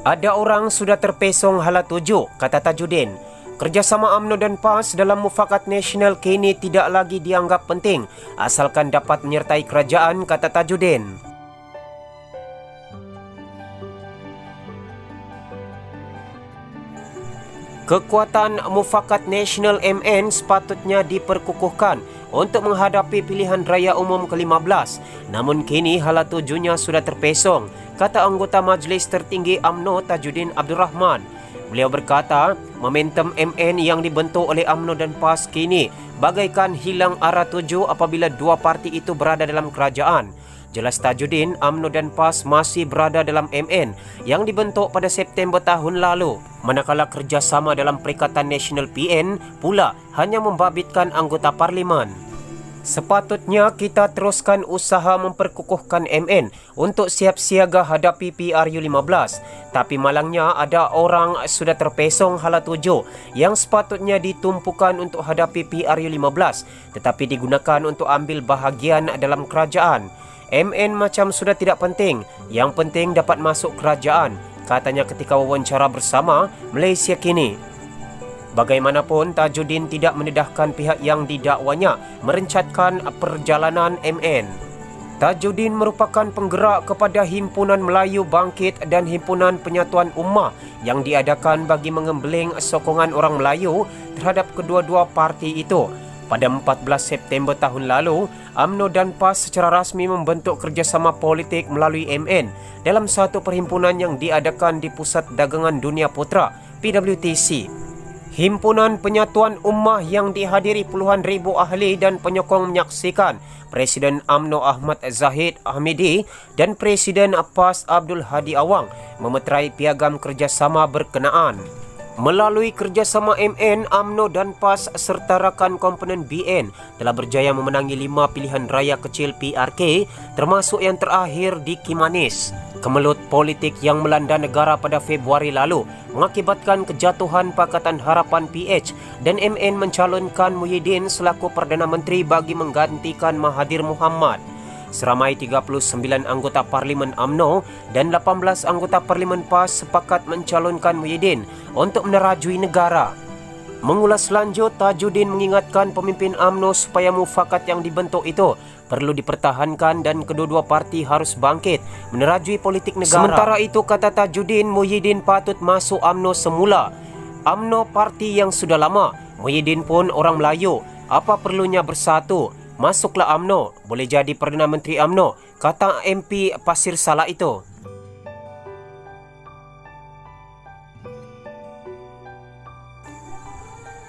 Ada orang sudah terpesong hala tuju, kata Tajudin. Kerjasama UMNO dan PAS dalam mufakat nasional kini tidak lagi dianggap penting asalkan dapat menyertai kerajaan, kata Tajudin. Kekuatan mufakat nasional MN sepatutnya diperkukuhkan untuk menghadapi pilihan raya umum ke-15. Namun kini hala tujunya sudah terpesong, kata anggota Majlis Tertinggi UMNO Tajudin Abdul Rahman. Beliau berkata, momentum MN yang dibentuk oleh UMNO dan PAS kini bagaikan hilang arah tuju apabila dua parti itu berada dalam kerajaan. Jelas Tajudin, UMNO dan PAS masih berada dalam MN yang dibentuk pada September tahun lalu. Manakala kerjasama dalam Perikatan Nasional PN pula hanya membabitkan anggota parlimen. Sepatutnya kita teruskan usaha memperkukuhkan MN untuk siap siaga hadapi PRU15. Tapi malangnya ada orang sudah terpesong hala tuju yang sepatutnya ditumpukan untuk hadapi PRU15 tetapi digunakan untuk ambil bahagian dalam kerajaan. MN macam sudah tidak penting, yang penting dapat masuk kerajaan, katanya ketika wawancara bersama Malaysia Kini. Bagaimanapun, Tajudin tidak mendedahkan pihak yang didakwanya merencatkan perjalanan MN. Tajudin merupakan penggerak kepada Himpunan Melayu Bangkit dan Himpunan Penyatuan Ummah yang diadakan bagi mengembeling sokongan orang Melayu terhadap kedua-dua parti itu. Pada 14 September tahun lalu, UMNO dan PAS secara rasmi membentuk kerjasama politik melalui MN dalam satu perhimpunan yang diadakan di Pusat Dagangan Dunia Putra, PWTC. Himpunan Penyatuan Ummah yang dihadiri puluhan ribu ahli dan penyokong menyaksikan Presiden UMNO Ahmad Zahid Hamidi dan Presiden PAS Abdul Hadi Awang memeterai piagam kerjasama berkenaan. Melalui kerjasama MN, UMNO dan PAS serta rakan komponen BN telah berjaya memenangi 5 pilihan raya kecil PRK termasuk yang terakhir di Kimanis. Kemelut politik yang melanda negara pada Februari lalu mengakibatkan kejatuhan Pakatan Harapan PH dan MN mencalonkan Muhyiddin selaku Perdana Menteri bagi menggantikan Mahathir Mohamad. Seramai 39 anggota Parlimen UMNO dan 18 anggota Parlimen PAS sepakat mencalonkan Muhyiddin untuk menerajui negara. Mengulas lanjut, Tajudin mengingatkan pemimpin UMNO supaya mufakat yang dibentuk itu perlu dipertahankan dan kedua-dua parti harus bangkit menerajui politik negara. Sementara itu, kata Tajudin, Muhyiddin patut masuk UMNO semula. UMNO parti yang sudah lama, Muhyiddin pun orang Melayu, apa perlunya bersatu? Masuklah UMNO, boleh jadi Perdana Menteri UMNO, kata MP Pasir Salak itu.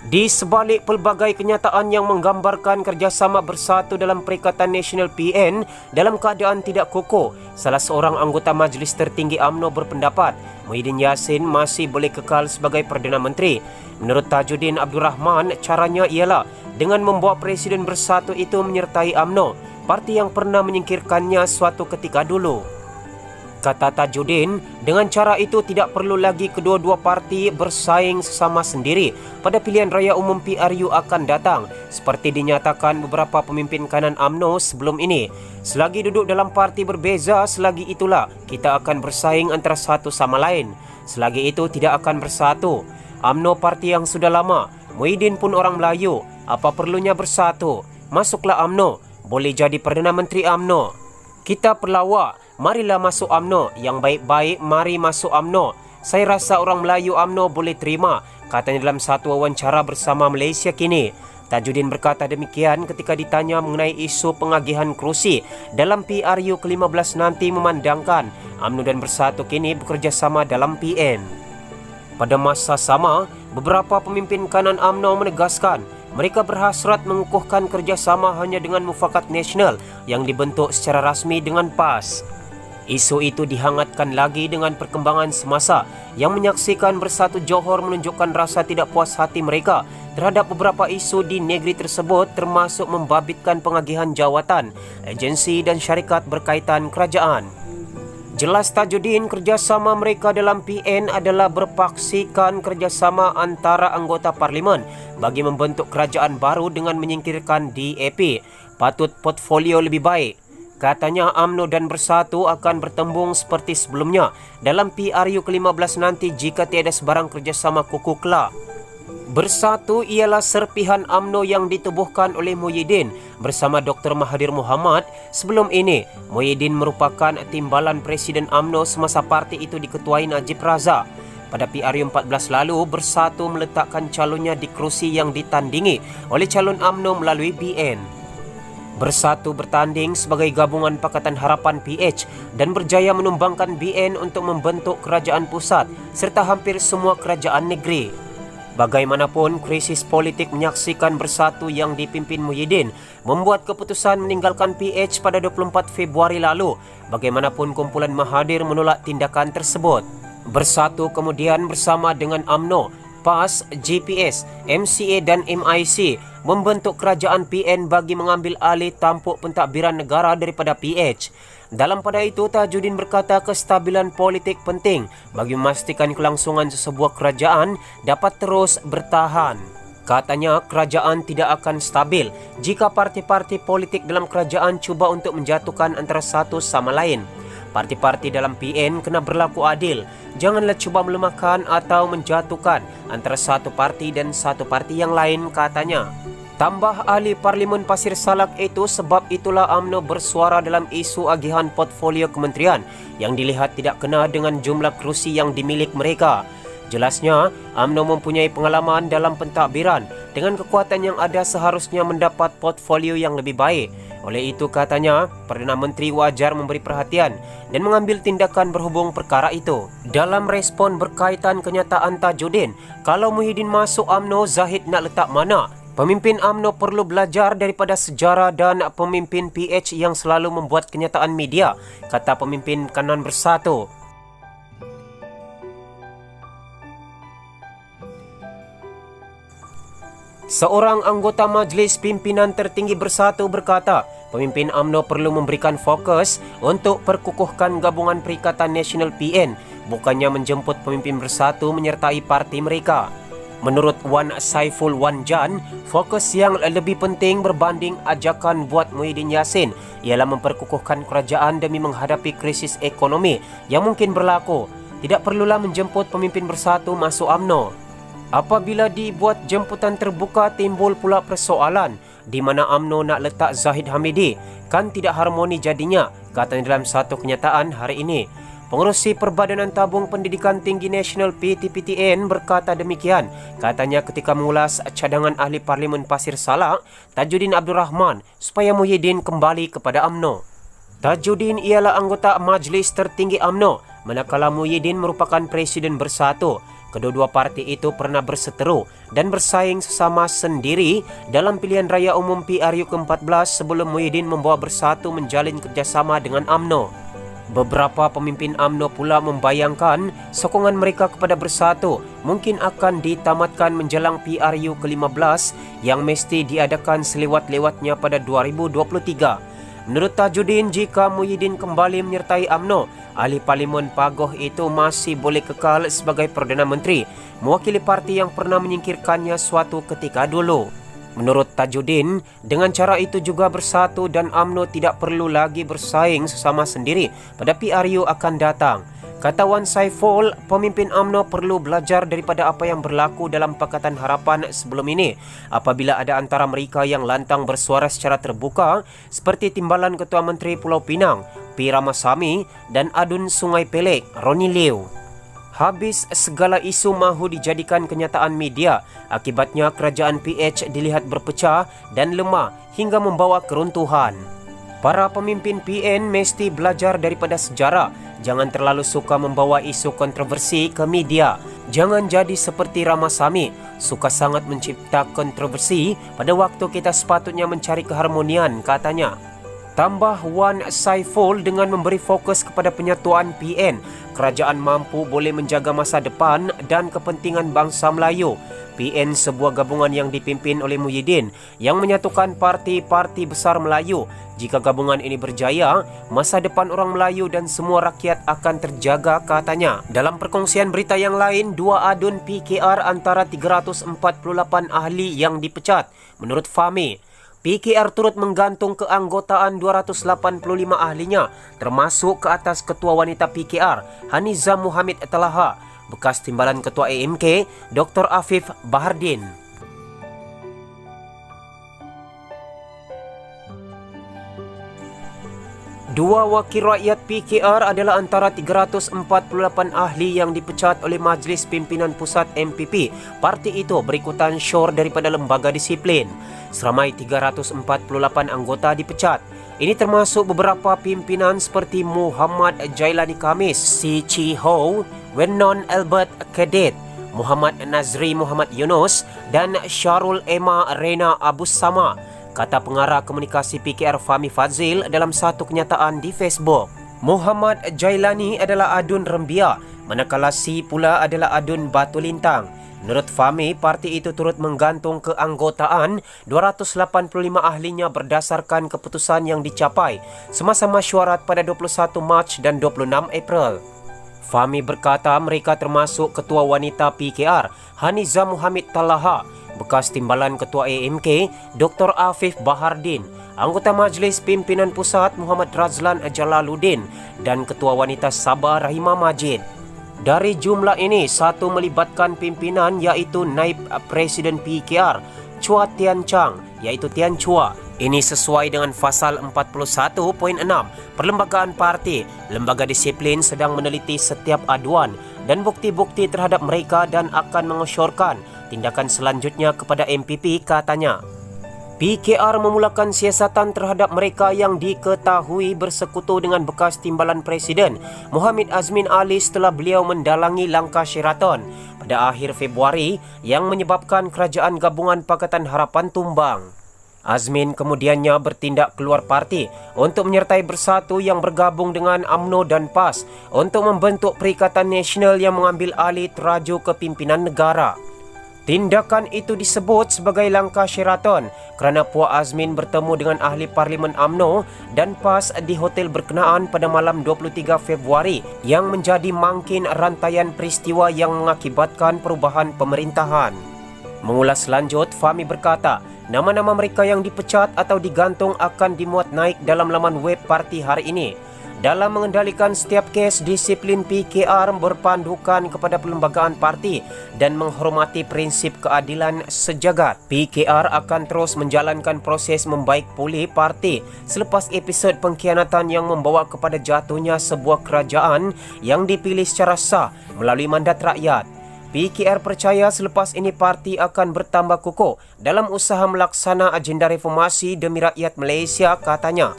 Di sebalik pelbagai kenyataan yang menggambarkan kerjasama bersatu dalam Perikatan Nasional PN dalam keadaan tidak kukuh, salah seorang anggota Majlis Tertinggi UMNO berpendapat Muhyiddin Yassin masih boleh kekal sebagai Perdana Menteri. Menurut Tajudin Abdul Rahman, caranya ialah dengan membawa Presiden bersatu itu menyertai UMNO, parti yang pernah menyingkirkannya suatu ketika dulu. Kata Tajudin, dengan cara itu tidak perlu lagi kedua-dua parti bersaing sesama sendiri pada pilihan raya umum PRU akan datang, seperti dinyatakan beberapa pemimpin kanan UMNO sebelum ini. Selagi duduk dalam parti berbeza, selagi itulah kita akan bersaing antara satu sama lain. Selagi itu tidak akan bersatu. UMNO parti yang sudah lama, Muhyiddin pun orang Melayu, apa perlunya bersatu? Masuklah UMNO, boleh jadi Perdana Menteri UMNO. Kita pelawak, marilah masuk UMNO. Yang baik-baik, mari masuk UMNO. Saya rasa orang Melayu UMNO boleh terima, katanya dalam satu wawancara bersama Malaysia Kini. Tajudin berkata demikian ketika ditanya mengenai isu pengagihan kerusi dalam PRU ke-15 nanti, memandangkan UMNO dan Bersatu kini bekerjasama dalam PN. Pada masa sama, beberapa pemimpin kanan UMNO menegaskan mereka berhasrat mengukuhkan kerjasama hanya dengan mufakat nasional yang dibentuk secara rasmi dengan PAS. Isu itu dihangatkan lagi dengan perkembangan semasa yang menyaksikan Bersatu Johor menunjukkan rasa tidak puas hati mereka terhadap beberapa isu di negeri tersebut, termasuk membabitkan pengagihan jawatan, agensi dan syarikat berkaitan kerajaan. Jelas Tajudin, kerjasama mereka dalam PN adalah berpaksikan kerjasama antara anggota parlimen bagi membentuk kerajaan baru dengan menyingkirkan DAP. Patut portfolio lebih baik. Katanya UMNO dan Bersatu akan bertembung seperti sebelumnya dalam PRU ke-15 nanti jika tiada sebarang kerjasama kukuh kelak. Bersatu ialah serpihan UMNO yang ditubuhkan oleh Muhyiddin bersama Dr. Mahathir Mohamad. Sebelum ini, Muhyiddin merupakan timbalan Presiden UMNO semasa parti itu diketuai Najib Razak. Pada PRU 14 lalu, Bersatu meletakkan calonnya di kerusi yang ditandingi oleh calon UMNO melalui BN. Bersatu bertanding sebagai gabungan Pakatan Harapan PH dan berjaya menumbangkan BN untuk membentuk kerajaan pusat serta hampir semua kerajaan negeri. Bagaimanapun, krisis politik menyaksikan Bersatu yang dipimpin Muhyiddin membuat keputusan meninggalkan PH pada 24 Februari lalu. Bagaimanapun, kumpulan Mahathir menolak tindakan tersebut. Bersatu kemudian bersama dengan UMNO, PAS, GPS, MCA dan MIC membentuk kerajaan PN bagi mengambil alih tampuk pentadbiran negara daripada PH. Dalam pada itu, Tajuddin berkata kestabilan politik penting bagi memastikan kelangsungan sesebuah kerajaan dapat terus bertahan. Katanya kerajaan tidak akan stabil jika parti-parti politik dalam kerajaan cuba untuk menjatuhkan antara satu sama lain. Parti-parti dalam PN kena berlaku adil. Janganlah cuba melemahkan atau menjatuhkan antara satu parti dan satu parti yang lain, katanya. Tambah ahli Parlimen Pasir Salak itu, sebab itulah UMNO bersuara dalam isu agihan portfolio kementerian yang dilihat tidak kena dengan jumlah kerusi yang dimiliki mereka. Jelasnya, UMNO mempunyai pengalaman dalam pentadbiran. Dengan kekuatan yang ada seharusnya mendapat portfolio yang lebih baik. Oleh itu, katanya, Perdana Menteri wajar memberi perhatian dan mengambil tindakan berhubung perkara itu. Dalam respon berkaitan kenyataan Tajuddin, kalau Muhyiddin masuk UMNO, Zahid nak letak mana? Pemimpin UMNO perlu belajar daripada sejarah dan pemimpin PH yang selalu membuat kenyataan media, kata pemimpin kanan Bersatu. Seorang anggota Majlis Pimpinan Tertinggi Bersatu berkata, pemimpin UMNO perlu memberikan fokus untuk perkukuhkan gabungan Perikatan Nasional PN, bukannya menjemput pemimpin Bersatu menyertai parti mereka. Menurut Wan Saiful Wanjan, fokus yang lebih penting berbanding ajakan buat Muhyiddin Yassin ialah memperkukuhkan kerajaan demi menghadapi krisis ekonomi yang mungkin berlaku. Tidak perlulah menjemput pemimpin Bersatu masuk UMNO. Apabila dibuat jemputan terbuka, timbul pula persoalan di mana UMNO nak letak Zahid Hamidi. Kan tidak harmoni jadinya, katanya dalam satu kenyataan hari ini. Pengerusi Perbadanan Tabung Pendidikan Tinggi Nasional PTPTN berkata demikian. Katanya ketika mengulas cadangan ahli Parlimen Pasir Salak, Tajuddin Abdul Rahman, supaya Muhyiddin kembali kepada UMNO. Tajuddin ialah anggota Majlis Tertinggi UMNO, manakala Muhyiddin merupakan Presiden Bersatu. Kedua-dua parti itu pernah berseteru dan bersaing sesama sendiri dalam pilihan raya umum PRU ke-14 sebelum Muhyiddin membawa Bersatu menjalin kerjasama dengan UMNO. Beberapa pemimpin UMNO pula membayangkan sokongan mereka kepada Bersatu mungkin akan ditamatkan menjelang PRU ke-15 yang mesti diadakan selewat-lewatnya pada 2023. Menurut Tajuddin, jika Muhyiddin kembali menyertai UMNO, ahli Parlimen Pagoh itu masih boleh kekal sebagai Perdana Menteri, mewakili parti yang pernah menyingkirkannya suatu ketika dulu. Menurut Tajuddin, dengan cara itu juga Bersatu dan UMNO tidak perlu lagi bersaing sesama sendiri pada PRU akan datang. Kata Wan Saiful, pemimpin UMNO perlu belajar daripada apa yang berlaku dalam Pakatan Harapan sebelum ini. Apabila ada antara mereka yang lantang bersuara secara terbuka, seperti Timbalan Ketua Menteri Pulau Pinang, P. Ramasamy dan Adun Sungai Pelek, Roni Liu. Habis segala isu mahu dijadikan kenyataan media, akibatnya kerajaan PH dilihat berpecah dan lemah hingga membawa keruntuhan. Para pemimpin PN mesti belajar daripada sejarah. Jangan terlalu suka membawa isu kontroversi ke media. Jangan jadi seperti Ramasamy, suka sangat mencipta kontroversi pada waktu kita sepatutnya mencari keharmonian, katanya. Tambah Wan Saiful dengan memberi fokus kepada penyatuan PN, kerajaan mampu boleh menjaga masa depan dan kepentingan bangsa Melayu. PN sebuah gabungan yang dipimpin oleh Muhyiddin yang menyatukan parti-parti besar Melayu. Jika gabungan ini berjaya, masa depan orang Melayu dan semua rakyat akan terjaga, katanya. Dalam perkongsian berita yang lain, 2 adun PKR antara 348 ahli yang dipecat. Menurut Fahmi, PKR turut menggantung keanggotaan 285 ahlinya, termasuk ke atas Ketua Wanita PKR, Haniza Muhammad Talaha, bekas timbalan Ketua AMK, Dr. Afif Bahardin. Dua wakil rakyat PKR adalah antara 348 ahli yang dipecat oleh Majlis Pimpinan Pusat MPP parti itu berikutan syur daripada lembaga disiplin. Seramai 348 anggota dipecat. Ini termasuk beberapa pimpinan seperti Muhammad Jailani Khamis, Si Chi Ho, Wenon Albert Kedet, Muhammad Nazri Muhammad Yunus dan Syarul Emma Rena Abu Sama, kata pengarah komunikasi PKR Fahmi Fazil dalam satu kenyataan di Facebook. Muhammad Jailani adalah adun Rembia, manakala Si pula adalah adun Batu Lintang. Menurut Fahmi, parti itu turut menggantung keanggotaan 285 ahlinya berdasarkan keputusan yang dicapai semasa mesyuarat pada 21 Mac dan 26 April. Fahmi berkata mereka termasuk Ketua Wanita PKR, Haniza Muhammad Talaha, bekas timbalan Ketua AMK, Dr. Afif Bahardin, anggota Majlis Pimpinan Pusat Muhammad Razlan Jalaluddin dan Ketua Wanita Sabah Rahimah Majid. Dari jumlah ini, satu melibatkan pimpinan iaitu Naib Presiden PKR, Chua Tian Chang, iaitu Tian Chua. Ini sesuai dengan Fasal 41.6 Perlembagaan Parti. Lembaga disiplin sedang meneliti setiap aduan dan bukti-bukti terhadap mereka dan akan mengesyorkan tindakan selanjutnya kepada MPP, katanya. PKR memulakan siasatan terhadap mereka yang diketahui bersekutu dengan bekas timbalan Presiden Muhammad Azmin Ali setelah beliau mendalangi langkah Sheraton pada akhir Februari yang menyebabkan Kerajaan Gabungan Pakatan Harapan tumbang. Azmin kemudiannya bertindak keluar parti untuk menyertai Bersatu yang bergabung dengan UMNO dan PAS untuk membentuk Perikatan Nasional yang mengambil alih teraju kepimpinan negara. Tindakan itu disebut sebagai langkah Sheraton kerana Puak Azmin bertemu dengan ahli Parlimen UMNO dan PAS di hotel berkenaan pada malam 23 Februari yang menjadi mangkin rantaian peristiwa yang mengakibatkan perubahan pemerintahan. Mengulas lanjut, Fahmi berkata, nama-nama mereka yang dipecat atau digantung akan dimuat naik dalam laman web parti hari ini. Dalam mengendalikan setiap kes, disiplin PKR berpandukan kepada perlembagaan parti dan menghormati prinsip keadilan sejagat. PKR akan terus menjalankan proses membaik pulih parti selepas episod pengkhianatan yang membawa kepada jatuhnya sebuah kerajaan yang dipilih secara sah melalui mandat rakyat. PKR percaya selepas ini parti akan bertambah kukuh dalam usaha melaksana agenda reformasi demi rakyat Malaysia, katanya.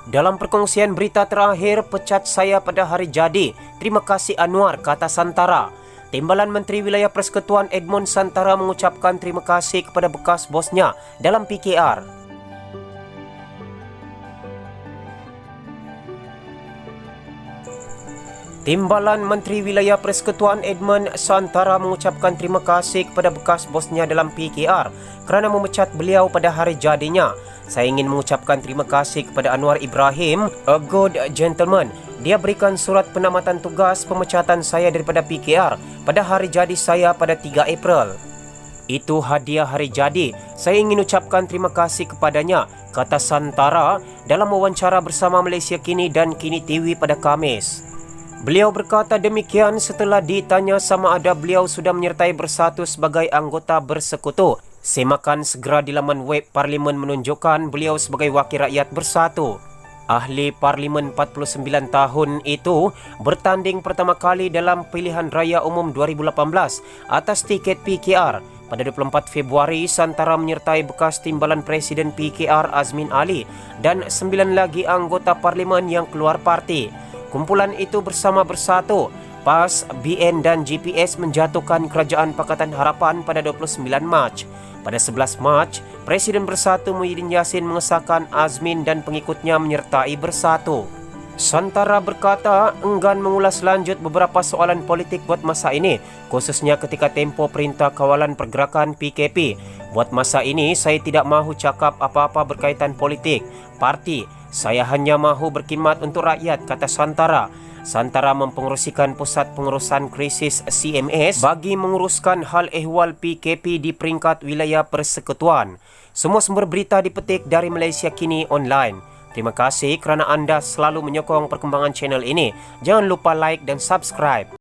Dalam perkongsian berita terakhir, pecat saya pada hari jadi. Terima kasih Anwar, kata Santara. Timbalan Menteri Wilayah Persekutuan Edmund Santara mengucapkan terima kasih kepada bekas bosnya dalam PKR. Timbalan Menteri Wilayah Persekutuan Edmund Santara mengucapkan terima kasih kepada bekas bosnya dalam PKR kerana memecat beliau pada hari jadinya. Saya ingin mengucapkan terima kasih kepada Anwar Ibrahim, a good gentleman. Dia berikan surat penamatan tugas pemecatan saya daripada PKR pada hari jadi saya pada 3 April. Itu hadiah hari jadi. Saya ingin ucapkan terima kasih kepadanya, kata Santara dalam wawancara bersama Malaysia Kini dan Kini TV pada Khamis. Beliau berkata demikian setelah ditanya sama ada beliau sudah menyertai Bersatu sebagai anggota Bersekutu. Semakan segera di laman web Parlimen menunjukkan beliau sebagai wakil rakyat Bersatu. Ahli Parlimen 49 tahun itu bertanding pertama kali dalam pilihan raya umum 2018 atas tiket PKR. Pada 24 Februari, Santara menyertai bekas timbalan Presiden PKR Azmin Ali dan 9 lagi anggota Parlimen yang keluar parti. Kumpulan itu bersama Bersatu, PAS, BN dan GPS menjatuhkan Kerajaan Pakatan Harapan pada 29 Mac. Pada 11 Mac, Presiden Bersatu Muhyiddin Yassin mengesahkan Azmin dan pengikutnya menyertai Bersatu. Santara berkata enggan mengulas lanjut beberapa soalan politik buat masa ini, khususnya ketika tempoh Perintah Kawalan Pergerakan PKP. Buat masa ini, saya tidak mahu cakap apa-apa berkaitan politik, parti. Saya hanya mahu berkhidmat untuk rakyat, kata Santara. santara mempengerusikan Pusat Pengurusan Krisis CMS bagi menguruskan hal ehwal PKP di peringkat wilayah persekutuan. Semua sumber berita dipetik dari Malaysia Kini Online. Terima kasih kerana anda selalu menyokong perkembangan channel ini. Jangan lupa like dan subscribe.